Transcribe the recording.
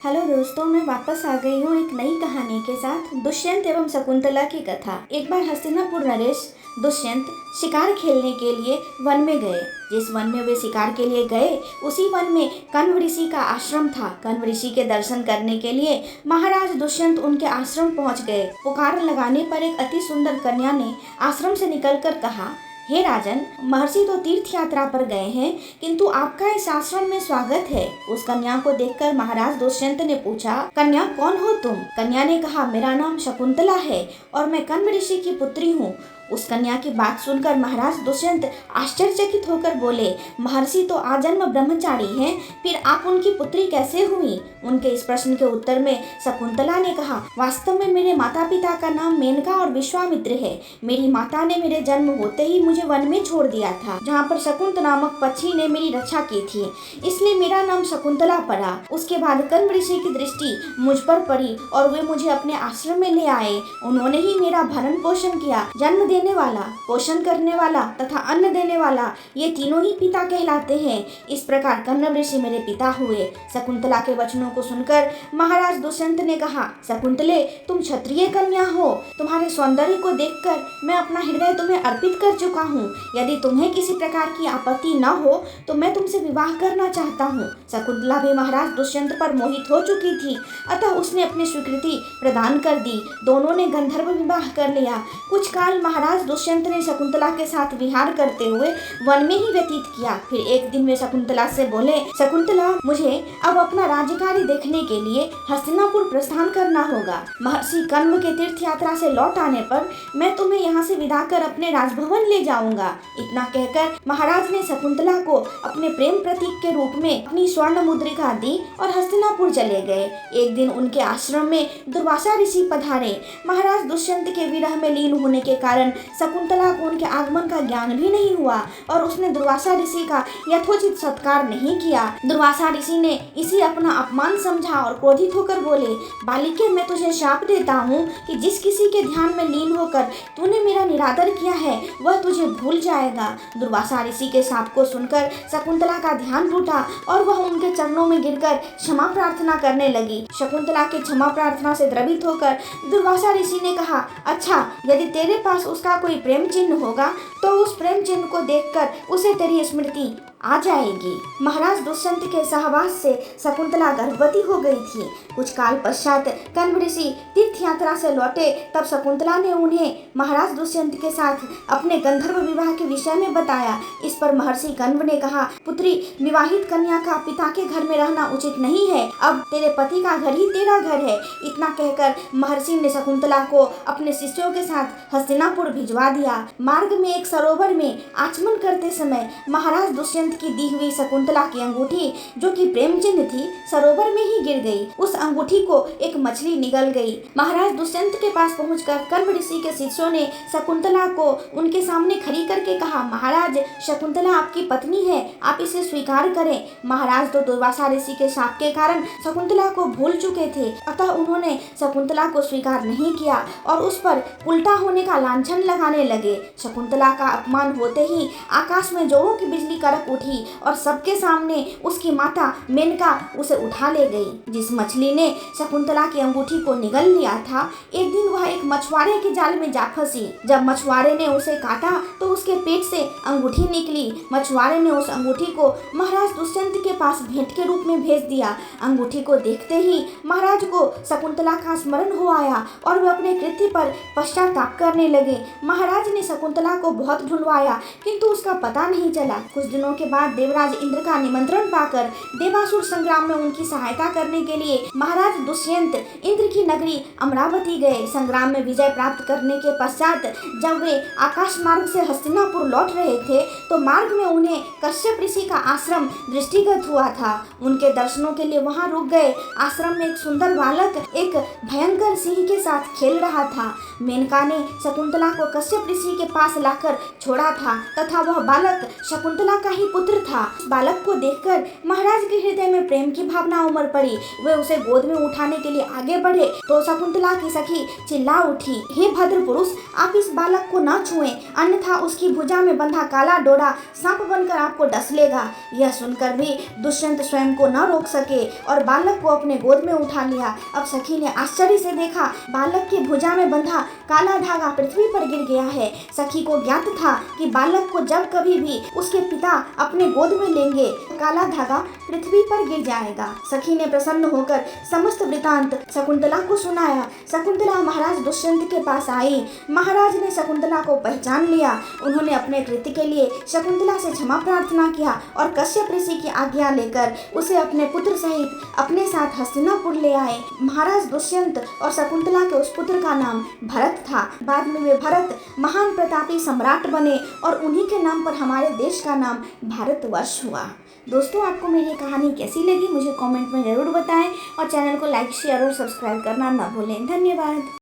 Hello दोस्तों, मैं वापस आ गई हूँ एक नई कहानी के साथ। दुष्यंत एवं शकुंतला की कथा। एक बार हस्तिनापुर नरेश दुष्यंत शिकार खेलने के लिए वन में गए। जिस वन में वे शिकार के लिए गए उसी वन में कण्व ऋषि का आश्रम था। कण्व ऋषि के दर्शन करने के लिए महाराज दुष्यंत उनके आश्रम पहुँच गए। पुकार लगाने पर एक अति सुंदर कन्या ने आश्रम से निकलकर कहा, हे राजन, महर्षि तो तीर्थ यात्रा पर गए हैं, किंतु आपका इस आश्रम में स्वागत है। उस कन्या को देखकर महाराज दुष्यंत ने पूछा, कन्या कौन हो तुम? कन्या ने कहा, मेरा नाम शकुंतला है और मैं कण्व ऋषि की पुत्री हूँ। उस कन्या की बात सुनकर महाराज दुष्यंत आश्चर्यचकित होकर बोले, महर्षि तो आजन्म ब्रह्मचारी हैं, फिर आप उनकी पुत्री कैसे हुई? उनके इस प्रश्न के उत्तर में शकुंतला ने कहा, वास्तव में मेरे माता पिता का नाम मेनका और विश्वामित्र है। मेरी माता ने मेरे जन्म होते ही मुझे वन में छोड़ दिया था, जहाँ पर शकुंत नामक पक्षी ने मेरी रक्षा की थी, इसलिए मेरा नाम शकुंतला पड़ा। उसके बाद कण्व ऋषि की दृष्टि मुझ पर पड़ी और वे मुझे अपने आश्रम में ले आए। उन्होंने ही मेरा भरण पोषण किया। जन्म देने वाला, पोषण करने वाला तथा अन्न देने वाला, ये तीनों ही पिता कहलाते हैं। इस प्रकार कण्व ऋषि मेरे पिता हुए। शकुंतला के वचनों को सुनकर महाराज दुष्यंत ने कहा, शकुंतले, तुम क्षत्रिय कन्या हो। तुम्हारे सौंदर्य को देखकर मैं अपना हृदय तुम्हें अर्पित कर चुका हूँ। यदि तुम्हें किसी प्रकार की आपत्ति न हो तो मैं तुमसे विवाह करना चाहता हूँ। शकुंतला भी महाराज दुष्यंत पर मोहित हो चुकी थी, अतः उसने अपनी स्वीकृति प्रदान कर दी। दोनों ने गंधर्व विवाह कर लिया। कुछ काल महाराज दुष्यंत ने शकुंतला के साथ विहार करते हुए वन में ही व्यतीत किया। फिर एक दिन वे शकुंतला से बोले, शकुंतला, मुझे अब अपना राज्यकार्य देखने के लिए हस्तिनापुर प्रस्थान करना होगा। महर्षि कण्व के तीर्थ यात्रा से लौट आने पर मैं तुम्हें यहाँ से विदा कर अपने राजभवन ले जाऊंगा। इतना कहकर महाराज ने शकुंतला को अपने प्रेम प्रतीक के रूप में अपनी स्वर्ण मुद्रिका दी और हस्तिनापुर चले गए। एक दिन उनके आश्रम में दुर्वासा ऋषि पधारे। महाराज दुष्यंत के विरह में लीन होने के कारण शकुंतला को उनके आगमन का ज्ञान भी नहीं हुआ और उसने दुर्वासा ऋषि का यथोचित सत्कार नहीं किया। दुर्वासा ऋषि ने इसी अपना अपमान समझा और क्रोधित होकर बोले, बालिके, मैं तुझे शाप देता हूँ कि जिस किसी के ध्यान में लीन होकर तूने मेरा निरादर किया है वह तुझे भूल जाएगा। दुर्वासा ऋषि के शाप को सुनकर शकुंतला का ध्यान टूटा और वह उनके चरणों में गिरकर क्षमा प्रार्थना करने लगी। शकुंतला के क्षमा प्रार्थना से द्रवित होकर दुर्वासा ऋषि ने कहा, अच्छा, यदि तेरे पास उसका कोई प्रेम चिन्ह होगा तो उस प्रेम चिन्ह को देखकर उसे तेरी स्मृति आ जाएगी। महाराज दुष्यंत के सहवास से शकुंतला गर्भवती हो गई थी। कुछ काल पश्चात कण्व ऋषि तीर्थ यात्रा से लौटे, तब शकुंतला ने उन्हें महाराज दुष्यंत के साथ अपने गंधर्व विवाह के विषय में बताया। इस पर महर्षि कण्व ने कहा, पुत्री, विवाहित कन्या का पिता के घर में रहना उचित नहीं है। अब तेरे पति का घर ही तेरा घर है। इतना कहकर महर्षि ने शकुंतला को अपने शिष्यों के साथ हस्तिनापुर भिजवा दिया। मार्ग में एक सरोवर में आचमन करते समय महाराज दुष्यंत की दी हुई शकुंतला की अंगूठी, जो कि प्रेम चिन्ह थी, सरोवर में ही गिर गई। उस अंगूठी को एक मछली निगल गई। महाराज दुष्यंत के पास पहुंचकर कण्व ऋषि के शिष्यों ने शकुंतला को उनके सामने खड़ी करके कहा, महाराज, शकुंतला आपकी पत्नी है, आप इसे स्वीकार करें। महाराज तो दुर्वासा ऋषि के शाप के कारण शकुंतला को भूल चुके थे, अतः उन्होंने शकुंतला को स्वीकार नहीं किया और उस पर उल्टा होने का लांछन लगाने लगे। शकुंतला का अपमान होते ही आकाश में जोरों की बिजली कड़क उठी और सबके सामने उसकी माता मेनका उसे उठा ले गई। जिस मछली ने शकुंतला की अंगूठी को निगल लिया था, एक दिन वह एक मछुआरे के जाल में जा फंसी। जब मछुआरे ने उसे काटा तो उसके पेट से अंगूठी निकली। मछुआरे ने उस अंगूठी को महाराज दुष्यंत के पास भेंट के रूप में भेज दिया। अंगूठी को देखते ही महाराज को शकुंतला का स्मरण हो आया और वे अपने कृत्य पर पश्चाताप करने लगे। महाराज ने शकुंतला को बहुत ढूंढवाया, किंतु उसका पता नहीं चला। कुछ दिनों के बाद देवराज इंद्र का निमंत्रण पाकर देवासुर संग्राम में उनकी सहायता करने के लिए महाराज दुष्यंत इंद्र की नगरी अमरावती गए। संग्राम में विजय प्राप्त करने के पश्चात जब वे आकाश मार्ग से हस्तिनापुर लौट रहे थे तो मार्ग में उन्हें कश्यप ऋषि का आश्रम दृष्टिगत हुआ था। उनके दर्शनों के लिए वहां रुक गए। आश्रम में एक सुंदर बालक एक भयंकर सिंह के साथ खेल रहा था। मेनका ने शकुंतला को कश्यप ऋषि के पास लाकर छोड़ा था तथा वह बालक शकुंतला का ही पुत्र था। बालक को देखकर महाराज के हृदय में प्रेम की भावना उमड़ पड़ी। वे उसे गोद में उठाने के लिए आगे बढ़े तो शकुंतला की सखी चिल्ला उठी, हे भद्र पुरुष, आप इस बालक को न छुएं, अन्यथा उसकी भुजा में बंधा काला डोरा सांप बनकर आपको डस लेगा। यह सुनकर भी दुष्यंत स्वयं को न रोक सके और बालक को अपने गोद में उठा लिया। अब सखी ने आश्चर्य से देखा, बालक की भुजा में बंधा काला धागा पृथ्वी पर गिर गया है। सखी को ज्ञात था कि बालक को जब कभी भी उसके पिता अपने गोद में लेंगे, काला धागा पृथ्वी पर गिर जाएगा। सखी ने प्रसन्न होकर समस्त वृतांत शकुंतला को सुनाया। शकुंतला महाराज दुष्यंत के पास आई। महाराज ने शकुंतला को पहचान लिया। उन्होंने अपने कृत्य के लिए शकुंतला से क्षमा प्रार्थना किया और कश्यप ऋषि की आज्ञा लेकर उसे अपने पुत्र सहित अपने साथ हस्तिनापुर ले आए। महाराज दुष्यंत और शकुंतला के उस पुत्र का नाम भरत था। बाद में वे भरत महान प्रतापी सम्राट बने और उन्हीं के नाम पर हमारे देश का नाम भारतवर्ष हुआ। दोस्तों, आपको मेरी कहानी कैसी लगी मुझे कमेंट में ज़रूर बताएं और चैनल को लाइक, शेयर और सब्सक्राइब करना ना भूलें। धन्यवाद।